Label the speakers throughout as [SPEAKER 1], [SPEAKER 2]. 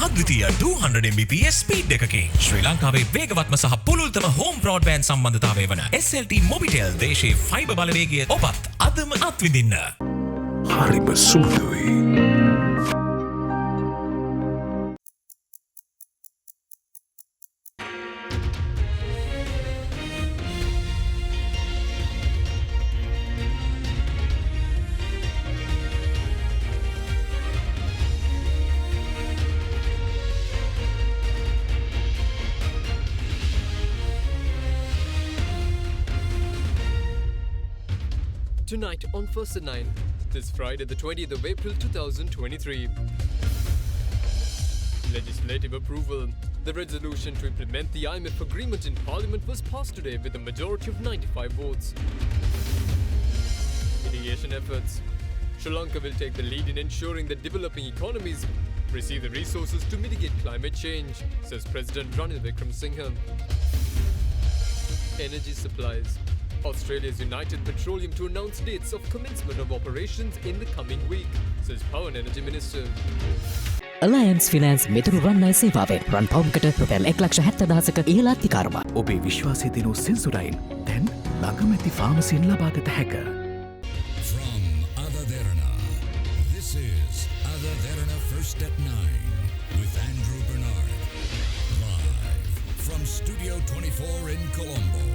[SPEAKER 1] අද්විතීය 200 Mbps speed එකකින් ශ්‍රී ලංකාවේ වේගවත්ම සහ පුළුල්තම හෝම් බ්‍රෝඩ්බෑන්ඩ් සම්බන්ධතාවය වන SLT මොබිටෙල් දේශීය ෆයිබර් බලවේගය ඔබත් අදම අත්විඳින්න.
[SPEAKER 2] හරිම සුදුයි.
[SPEAKER 3] Tonight on First at 9, this Friday the 20th of April 2023. Legislative approval. The resolution to implement the IMF agreement in Parliament was passed today with a majority of 95 votes. Mitigation efforts. Sri Lanka will take the lead in ensuring that developing economies receive the resources to mitigate climate change, says President Ranil Wickremesinghe. Energy supplies. Australia is united petroleum to announce dates of commencement of operations in the coming week, says Power and Energy Minister.
[SPEAKER 4] Alliance Finance මෙතුරු රන්නයි සේවාවෙන් රන් පවුම්කට රුපියල් 1,70,000ක ඉහළ අධිකාරම.
[SPEAKER 2] ඔබේ විශ්වාසය දිනු සෙන්සුරයින් දැන් ළඟමැති ෆාමසියෙන් ලබාගත හැක.
[SPEAKER 5] From AdaDerana, this is AdaDerana First at 9 with Andrew Bernard. Live from Studio 24 in Colombo.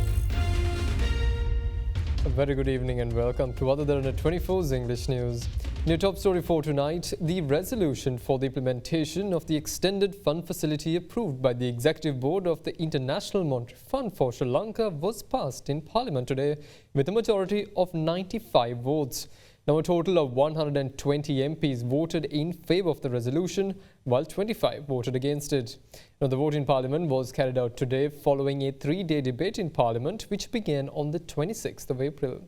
[SPEAKER 3] A very good evening and welcome to AdaDerana 24's English News. New top story for tonight, the resolution for the implementation of the extended fund facility approved by the Executive Board of the International Monetary Fund for Sri Lanka was passed in Parliament today with a majority of 95 votes. Now a total of 120 MPs voted in favour of the resolution, while 25 voted against it. Now the vote in Parliament was carried out today following a 3-day debate in Parliament which began on the 26th of April.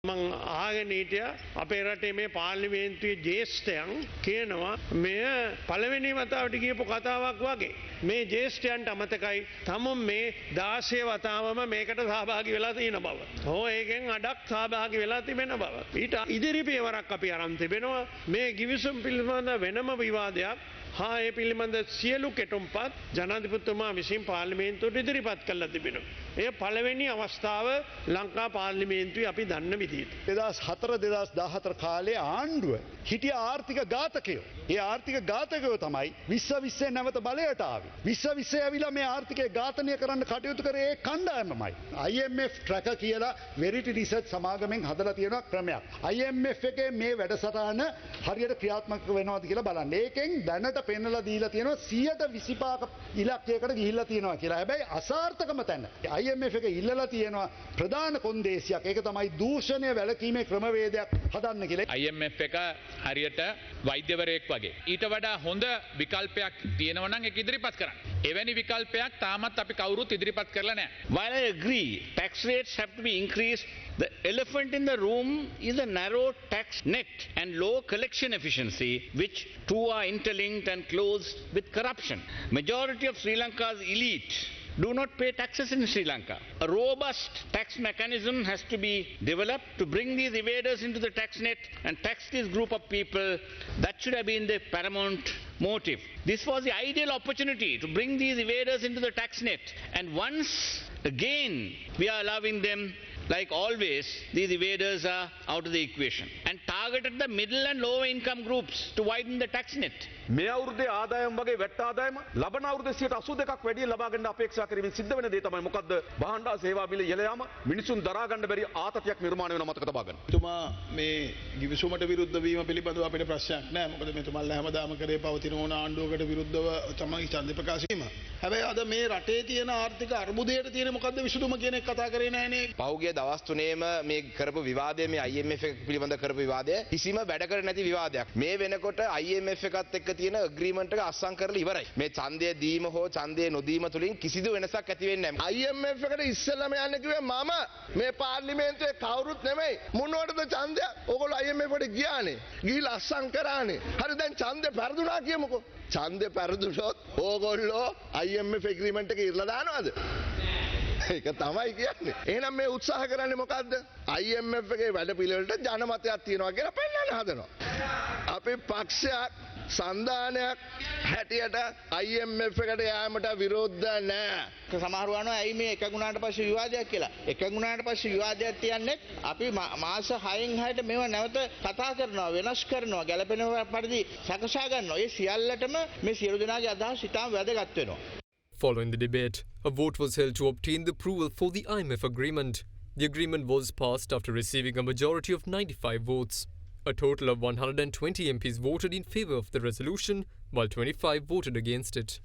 [SPEAKER 6] මං ආගෙන හිටියා අපේ රටේ මේ පාර්ලිමේන්තුවේ ජ්‍යෙෂ්ඨයන් කියනවා මෙය පළවෙනි වතාවට කියපු කතාවක් වගේ මේ ජ්‍යෙෂ්ඨයන්ට අමතකයි තමුන් මේ 16 වතාවම මේකට සහභාගී වෙලා තියෙන බව. ඕ ඒකෙන් අඩක් සහභාගී වෙලා තිබෙන බව. ඊට ඉදිරි පියවරක් අපි අරන් තිබෙනවා මේ ගිවිසුම් පිළිබඳ වෙනම විවාදයක් හා ඒ පිළිබඳ සියලු කෙටුම්පත් ජනාධිපතිතුමා විසින් පාර්ලිමේන්තුවට ඉදිරිපත් කළා තිබෙනවා. ඒ පළවෙනි අවස්ථාව ලංකා පාර්ලිමේන්තුවේ අපි දන්න විදිහට
[SPEAKER 7] 2004-2014 කාලේ ආණ්ඩුව හිටිය ආර්ථික ඝාතකයෝ. ඒ ආර්ථික ඝාතකයෝ තමයි 2020 නැවත බලයට ආවේ. 2020 ඇවිල්ලා මේ ආර්ථිකය ඝාතනය කරන්න කටයුතු කරේ ඒ කණ්ඩායමමයි. IMF tracker කියලා Verity Research සමාගමෙන් හදලා තියෙන ක්‍රමයක්. IMF එකේ මේ වැඩසටහන හරියට ක්‍රියාත්මක වෙනවද කියලා බලන්න. ඒකෙන් දැනට පෙන්නලා දීලා තියෙනවා 125ක ඉලක්කයකට ගිහිල්ලා තියෙනවා කියලා. හැබැයි අසාර්ථකම තැන IMF එක ඉල්ලලා තියෙනවා ප්‍රධාන කොන්දේසියක්. ඒක තමයි දූෂණය වැළකීමේ ක්‍රමවේදයක් හදන්න කියලා.
[SPEAKER 8] IMF එක හරියට වෛද්‍යවරයෙක් වගේ. ඊට වඩා හොඳ විකල්පයක් තියෙනවා නම් ඒක ඉදිරිපත් කරන්න. එවැනි විකල්පයක් තාමත් අපි කවුරුත් ඉදිරිපත් කරලා නැහැ.
[SPEAKER 9] While I agree tax rates have to be increased, the elephant in the room is a narrow tax net and low collection efficiency, which two are interlinked and closed with corruption. Majority of Sri Lanka's elite do not pay taxes in Sri Lanka. A robust tax mechanism has to be developed to bring these evaders into the tax net and tax this group of people. That should have been the paramount motive. This was the ideal opportunity to bring these evaders into the tax net. And once again we are allowing them, like always, these evaders are out of the equation and targeted the middle and lower income groups to widen the tax net.
[SPEAKER 10] මේ අවුරුද්දේ ආදායම් වගේ VAT ආදායම ලබන අවුරුද්දේ 82ක් වැඩි ලබා ගන්න අපේක්ෂා කරමින් සිද්ධ වෙන දේ තමයි මොකද්ද? භාණ්ඩා සේවා මිල ඉහළ යාම මිනිසුන් දරා ගන්න බැරි ආතතියක් නිර්මාණය වෙන මතක තබා ගන්න.
[SPEAKER 11] තුමා මේ ගිවිසුමට විරුද්ධ වීම පිළිබඳව අපිට ප්‍රශ්නයක් නැහැ. මොකද මෙතුමාලා හැමදාම කරේ පවතින ඕන ආණ්ඩුවකට විරුද්ධව තමයි ඡන්ද ප්‍රකාශ කිරීම. හැබැයි අද මේ රටේ තියෙන ආර්ථික අර්බුදයට තියෙන මොකද්ද විසඳුම කියන එක කතා කරේ නැහනේ.
[SPEAKER 12] පහුගිය දවස් තුනේම මේ කරපු විවාදය මේ IMF එක පිළිබඳ කරපු විවාදය කිසිම වැඩ කර නැති විවාදයක්. මේ වෙනකොට IMF එකත් එක්ක තියෙන ඇග්‍රීමන්ට් එක අත්සන් කරලා ඉවරයි. මේ ඡන්දය දීම හෝ ඡන්දය නොදීම තුලින් කිසිදු වෙනසක් ඇති වෙන්නේ නැහැ. IMF එකට ඉස්සෙල්ලාම යන්න කිව්වේ මම මේ පාර්ලිමේන්තුවේ කවුරුත් නෙමෙයි. මොනවටද ඡන්දය? ඕගොල්ලෝ IMF එකට ගියානේ. ගිහිල්ලා අත්සන් කරානේ. හරි දැන් ඡන්දය පෙරදුනා කියමුකෝ. ඡන්දය පෙරදුනොත් ඕගොල්ලෝ IMF ඇග්‍රීමන්ට් එක ඉරලා දානවද? ඒක තමයි කියන්නේ. එහෙනම් මේ උත්සාහ කරන්නේ මොකද්ද? IMF එකේ වැඩ පිළිවෙලට ජනමතයක් තියනවා කියලා පෙන්නන්න හදනවා. අපේ පක්ෂයක් සන්ධානයක් හැටියට IMF එකට යාමට විරෝධ නෑ.
[SPEAKER 9] සමහරවන ඇයි මේ එකගුණාට පස්සේ විවාදයක් කියලා. එකගුණාට පස්සේ විවාදයක් තියන්නේ අපි මාස 6න් 6ට මේව නැවත කතා කරනවා, වෙනස් කරනවා, ගැළපෙන පරිදි සකසා ගන්නවා. ඒ සියල්ලටම මේ සියලු දෙනාගේ අදහස් ඉතාම වැදගත් වෙනවා.
[SPEAKER 3] Following the debate, a vote was held to obtain the approval for the IMF agreement. The agreement was passed after receiving a majority of 95 votes. A total of 120 MPs voted in favour of the resolution, while 25 voted against it.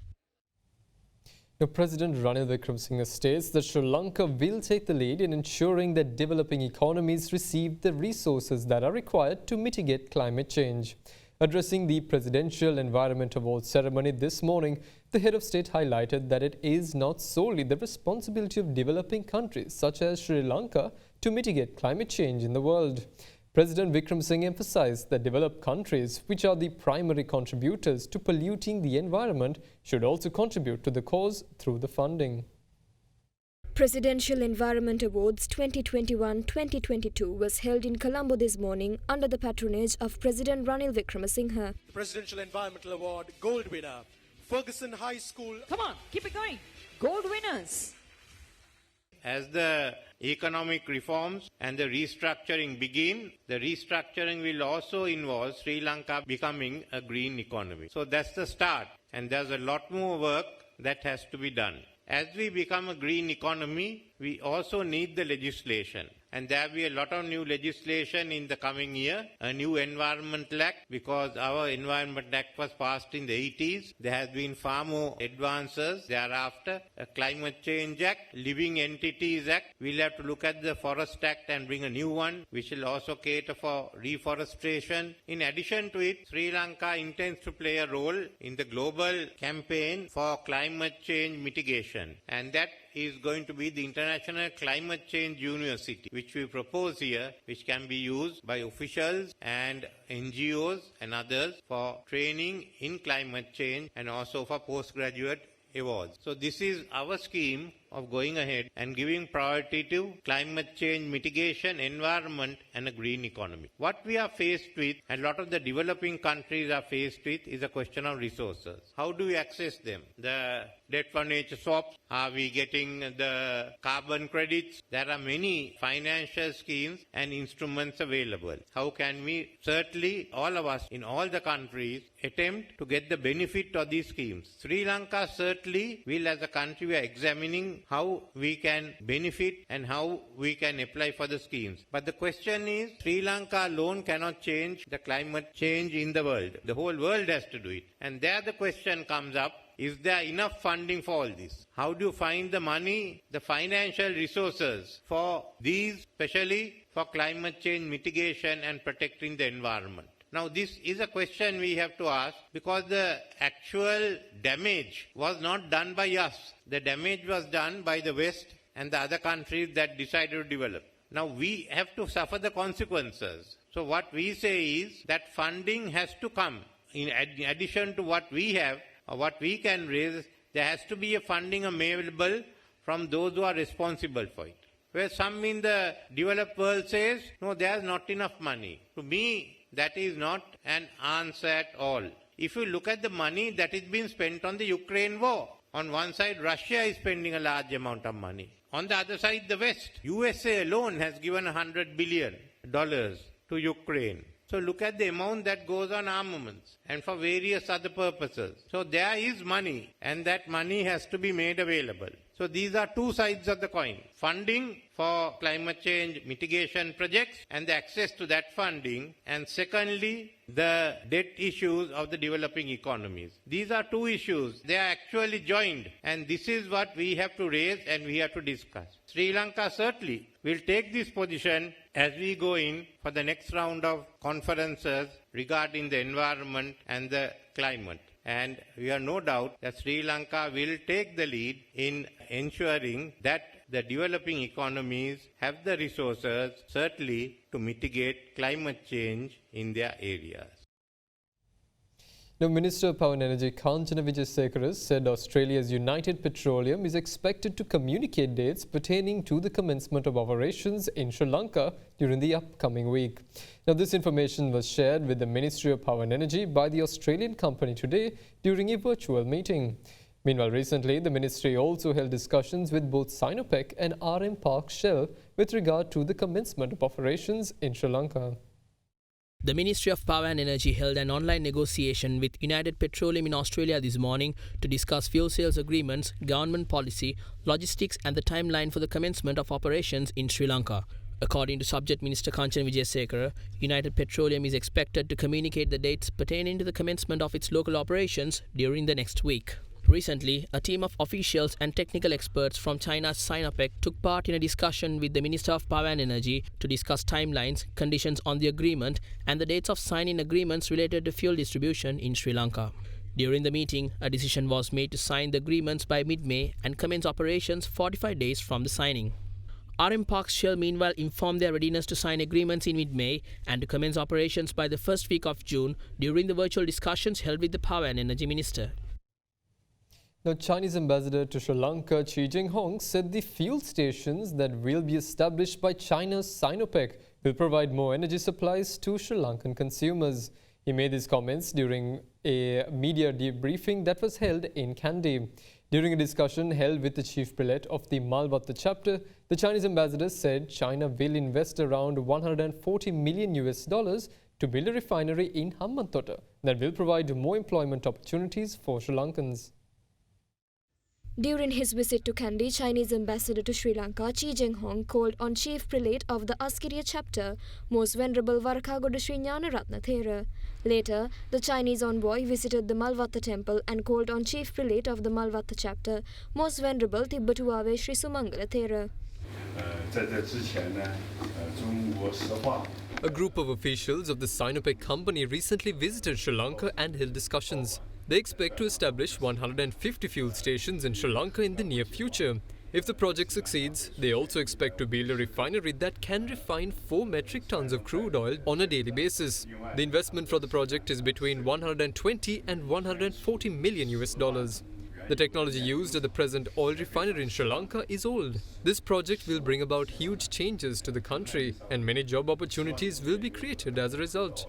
[SPEAKER 3] Now, President Ranil Wickremesinghe states that Sri Lanka will take the lead in ensuring that developing economies receive the resources that are required to mitigate climate change. Addressing the Presidential Environment Awards ceremony this morning, the head of state highlighted that it is not solely the responsibility of developing countries such as Sri Lanka to mitigate climate change in the world. President Wickremesinghe emphasized that developed countries, which are the primary contributors to polluting the environment, should also contribute to the cause through the funding.
[SPEAKER 13] Presidential Environment Awards 2021-2022 was held in Colombo this morning under the patronage of President Ranil Wickremesinghe.
[SPEAKER 14] Presidential Environmental Award Gold winner, Ferguson High School.
[SPEAKER 15] Come on, keep it going. Gold winners.
[SPEAKER 16] As the economic reforms and the restructuring begin, the restructuring will also involve Sri Lanka becoming a green economy. So that's the start, and there's a lot more work that has to be done. As we become a green economy, we also need the legislation. And there will be a lot of new legislation in the coming year. A new Environmental Act, because our Environment Act was passed in the 80s. There has been far more advances thereafter. A Climate Change Act, Living Entities Act. We'll have to look at the Forest Act and bring a new one, which will also cater for reforestation. In addition to it, Sri Lanka intends to play a role in the global campaign for climate change mitigation. And that is going to be the International Climate Change University, which we propose here, which can be used by officials and NGOs and others for training in climate change and also for postgraduate awards. So this is our scheme of going ahead and giving priority to climate change mitigation, environment and a green economy. What we are faced with, and a lot of the developing countries are faced with, is a question of resources. How do we access them? The debt for nature swaps, are we getting the carbon credits? There are many financial schemes and instruments available. How can we, certainly all of us in all the countries, attempt to get the benefit of these schemes? Sri Lanka certainly will, as a country, we are examining how we can benefit and how we can apply for the schemes. But the question is, Sri Lanka alone cannot change the climate change in the world. The whole world has to do it. And there the question comes up, is there enough funding for all this? How do you find the money, the financial resources for these, especially for climate change mitigation and protecting the environment? Now this is a question we have to ask, because the actual damage was not done by us. The damage was done by the West and the other countries that decided to develop. Now we have to suffer the consequences. So what we say is that funding has to come. In addition to what we have or what we can raise, there has to be a funding available from those who are responsible for it. Where some in the developed world says, no, there is not enough money. To me, that is not an answer at all. If you look at the money that is being spent on the Ukraine war, on one side Russia is spending a large amount of money. On the other side, the West, USA alone has given $100 billion to Ukraine. So look at the amount that goes on armaments and for various other purposes. So there is money, and that money has to be made available. So these are two sides of the coin. Funding for climate change mitigation projects and the access to that funding. And secondly, the debt issues of the developing economies. These are two issues. They are actually joined. And this is what we have to raise and we have to discuss. Sri Lanka certainly will take this position as we go in for the next round of conferences regarding the environment and the climate. And we have no doubt that Sri Lanka will take the lead in ensuring that the developing economies have the resources, certainly, to mitigate climate change in their areas.
[SPEAKER 3] Now, Minister of Power and Energy Kanchana Wijesekara said Australia's United Petroleum is expected to communicate dates pertaining to the commencement of operations in Sri Lanka during the upcoming week. Now, this information was shared with the Ministry of Power and Energy by the Australian company today during a virtual meeting. Meanwhile, recently, the ministry also held discussions with both Sinopec and RM Park Shell with regard to the commencement of operations in Sri Lanka.
[SPEAKER 17] The Ministry of Power and Energy held an online negotiation with United Petroleum in Australia this morning to discuss fuel sales agreements, government policy, logistics and the timeline for the commencement of operations in Sri Lanka. According to Subject Minister Kanchana Wijesekara, United Petroleum is expected to communicate the dates pertaining to the commencement of its local operations during the next week. Recently, a team of officials and technical experts from China's Sinopec took part in a discussion with the Minister of Power and Energy to discuss timelines, conditions on the agreement, and the dates of signing agreements related to fuel distribution in Sri Lanka. During the meeting, a decision was made to sign the agreements by mid-May and commence operations 45 days from the signing. RM Park Shell meanwhile informed their readiness to sign agreements in mid-May and to commence operations by the first week of June during the virtual discussions held with the Power and Energy Minister.
[SPEAKER 3] Now, Chinese ambassador to Sri Lanka, Chi Jinghong, said the fuel stations that will be established by China's Sinopec will provide more energy supplies to Sri Lankan consumers. He made these comments during a media debriefing that was held in Kandy. During a discussion held with the chief prelate of the Malvatta chapter, the Chinese ambassador said China will invest around $140 million to build a refinery in Hambantota that will provide more employment opportunities for Sri Lankans.
[SPEAKER 13] During his visit to Kandy, Chinese ambassador to Sri Lanka, Chi Jinghong, called on Chief Prelate of the Askiriya chapter, Most Venerable Varakagoda Sri Gnanaratna Thera. Later, the Chinese envoy visited the Malvatta temple and called on Chief Prelate of the Malvatta chapter, Most Venerable Tibbatuave Sri Sumangala Thera.
[SPEAKER 3] A group of officials of the Sinopec company recently visited Sri Lanka and held discussions. They expect to establish 150 fuel stations in Sri Lanka in the near future. If the project succeeds, they also expect to build a refinery that can refine 4 metric tons of crude oil on a daily basis. The investment for the project is between $120 and $140 million. The technology used at the present oil refinery in Sri Lanka is old. This project will bring about huge changes to the country, and many job opportunities will be created as a result.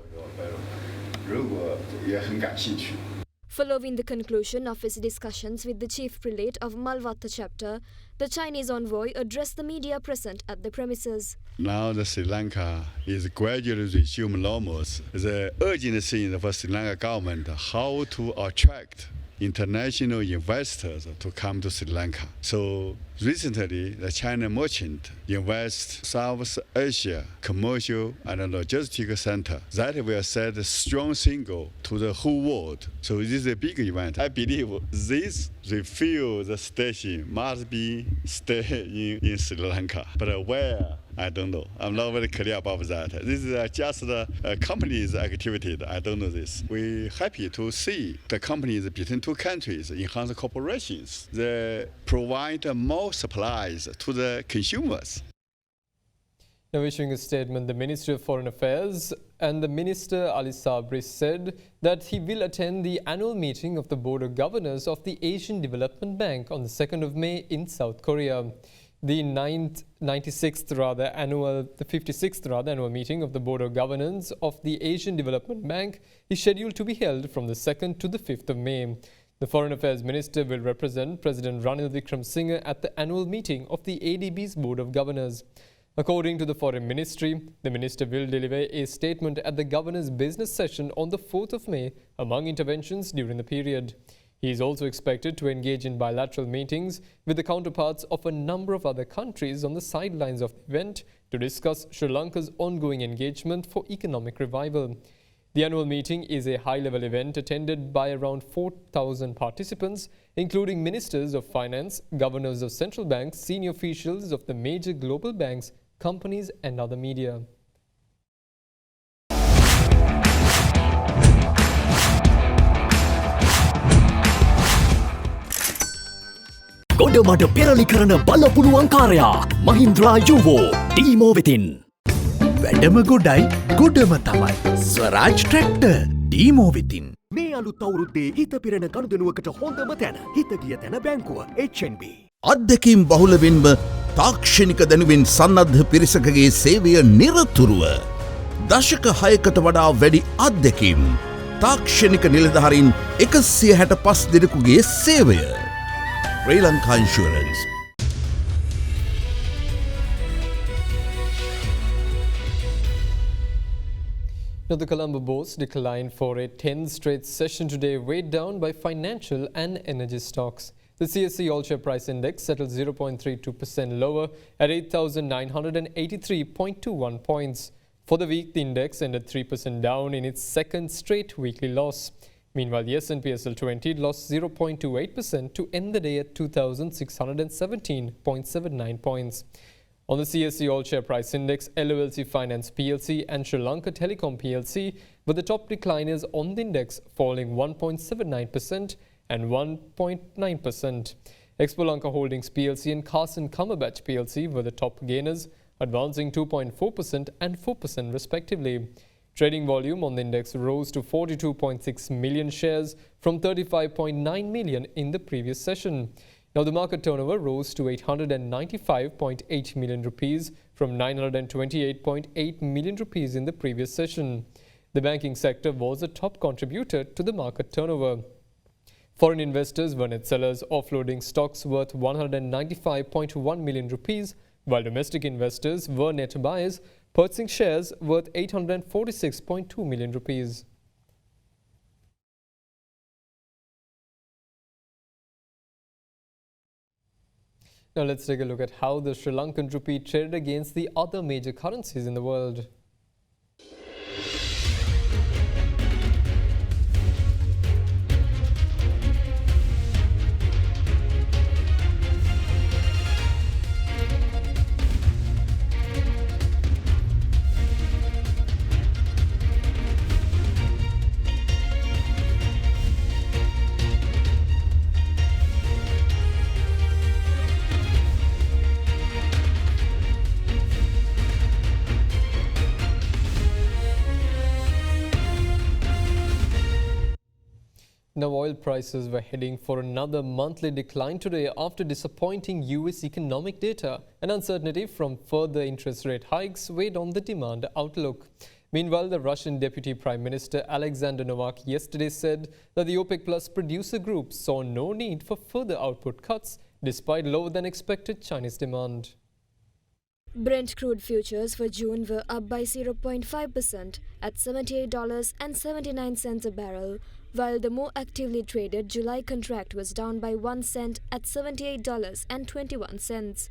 [SPEAKER 13] Following the conclusion of his discussions with the chief prelate of Malvatta chapter, the Chinese envoy addressed the media present at the premises.
[SPEAKER 7] Now the Sri Lanka is gradually resume normals. The urgent thing for Sri Lanka government how to attract international investors to come to Sri Lanka. So recently, the China merchant invest South Asia commercial and logistic center that will set a strong signal to the whole world. So this is a big event. I believe this refuel the station must be stay in Sri Lanka, but where? I don't know. I'm not very clear about that. This is just the company's activity. I don't know this. We're happy to see the companies between two countries enhance cooperations. They provide more supplies to the consumers.
[SPEAKER 3] Now, issuing a statement, the Ministry of Foreign Affairs and the Minister Ali Sabri said that he will attend the annual meeting of the Board of Governors of the Asian Development Bank on the 2nd of May in South Korea. The 56th annual meeting of the Board of Governors of the Asian Development Bank is scheduled to be held from the 2nd to the 5th of May. The Foreign Affairs Minister will represent President Ranil Wickremesinghe at the annual meeting of the ADB's Board of Governors. According to the Foreign Ministry, the Minister will deliver a statement at the Governor's business session on the 4th of May among interventions during the period. He is also expected to engage in bilateral meetings with the counterparts of a number of other countries on the sidelines of the event to discuss Sri Lanka's ongoing engagement for economic revival. The annual meeting is a high-level event attended by around 4,000 participants, including ministers of finance, governors of central banks, senior officials of the major global banks, companies and other media.
[SPEAKER 2] ගොඩමඩ පෙරලි කරන බලපුළුවන්කාරයා මහින්ද්‍රා යුවෝ ටීමෝ වෙතින්. වැඩම ගොඩයි ගොඩම තමයි ස්වරාජ් tractor ටීමෝ වෙතින්.
[SPEAKER 18] මේ
[SPEAKER 2] අලුත් අවුරුද්දේ හිත පිරෙන ගනුදෙනුවකට හොඳම තැන හිත ගිය තැන බැංකුව HNB.
[SPEAKER 18] අත්දැකීම් බහුලවෙන්ම තාක්ෂණික දැනුමින් සන්නද්ධ පිරිසකගේ සේවය නිරතුරුව. දශක 6කට වඩා වැඩි අත්දැකීම්. තාක්ෂණික නිලධාරීන් 165 දෙනෙකුගේ සේවය. Sri Lanka insurance.
[SPEAKER 3] Now, the Colombo bourse declined for a 10th straight session today, weighed down by financial and energy stocks. The CSE All-Share Price Index settled 0.32% lower at 8,983.21 points. For the week, the index ended 3% down in its second straight weekly loss. Meanwhile, the S&P SL20 lost 0.28% to end the day at 2,617.79 points. On the CSE All-Share Price Index, LOLC Finance PLC and Sri Lanka Telecom PLC were the top decliners on the index, falling 1.79% and 1.9%. Expo Lanka Holdings PLC and Carson Cumberbatch PLC were the top gainers, advancing 2.4% and 4% respectively. Trading volume on the index rose to 42.6 million shares from 35.9 million in the previous session. Now, the market turnover rose to 895.8 million rupees from 928.8 million rupees in the previous session. The banking sector was a top contributor to the market turnover. Foreign investors were net sellers, offloading stocks worth 195.1 million rupees, while domestic investors were net buyers, purchasing shares worth 846.2 million rupees. Now let's take a look at how the Sri Lankan rupee traded against the other major currencies in the world. Now, oil prices were heading for another monthly decline today after disappointing US economic data and uncertainty from further interest rate hikes weighed on the demand outlook. Meanwhile, the Russian Deputy Prime Minister Alexander Novak yesterday said that the OPEC Plus producer group saw no need for further output cuts despite lower than expected Chinese demand.
[SPEAKER 13] Brent crude futures for June were up by 0.5% at $78.79 a barrel, while the more actively traded July contract was down by 1 cent at $78.21.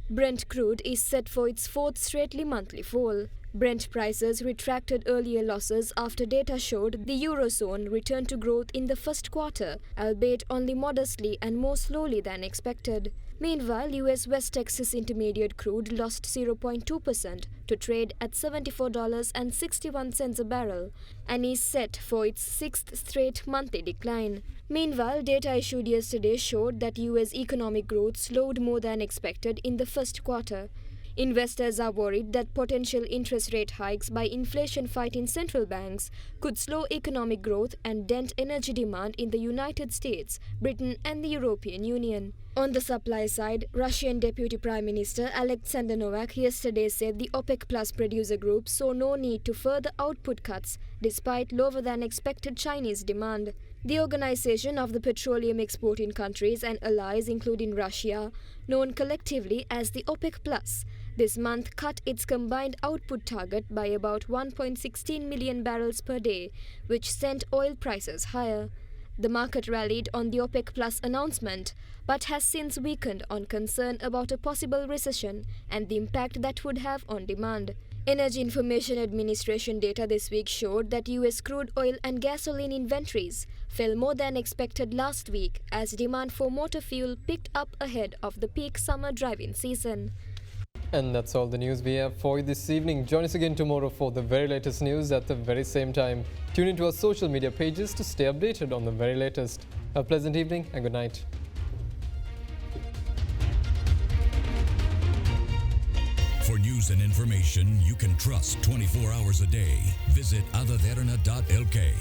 [SPEAKER 13] Brent crude is set for its fourth straight monthly fall. Brent prices retracted earlier losses after data showed the Eurozone returned to growth in the first quarter, albeit only modestly and more slowly than expected. Meanwhile, US West Texas Intermediate crude lost 0.2% to trade at $74.61 a barrel and is set for its sixth straight monthly decline. Meanwhile, data issued yesterday showed that US economic growth slowed more than expected in the first quarter. Investors are worried that potential interest rate hikes by inflation-fighting central banks could slow economic growth and dent energy demand in the United States, Britain and the European Union. On the supply side, Russian Deputy Prime Minister Alexander Novak yesterday said the OPEC Plus producer group saw no need to further output cuts despite lower than expected Chinese demand. The organization of the petroleum exporting countries and allies, including Russia, known collectively as the OPEC Plus, this month cut its combined output target by about 1.16 million barrels per day, which sent oil prices higher. The market rallied on the OPEC Plus announcement, but has since weakened on concern about a possible recession and the impact that would have on demand. Energy Information Administration data this week showed that US crude oil and gasoline inventories fell more than expected last week as demand for motor fuel picked up ahead of the peak summer driving season.
[SPEAKER 3] And that's all the news we have for you this evening. Join us again tomorrow for the very latest news at the very same time. Tune into our social media pages to stay updated on the very latest. Have a pleasant evening and good night.
[SPEAKER 5] For news and information you can trust 24 hours a day, visit AdaDerana.lk.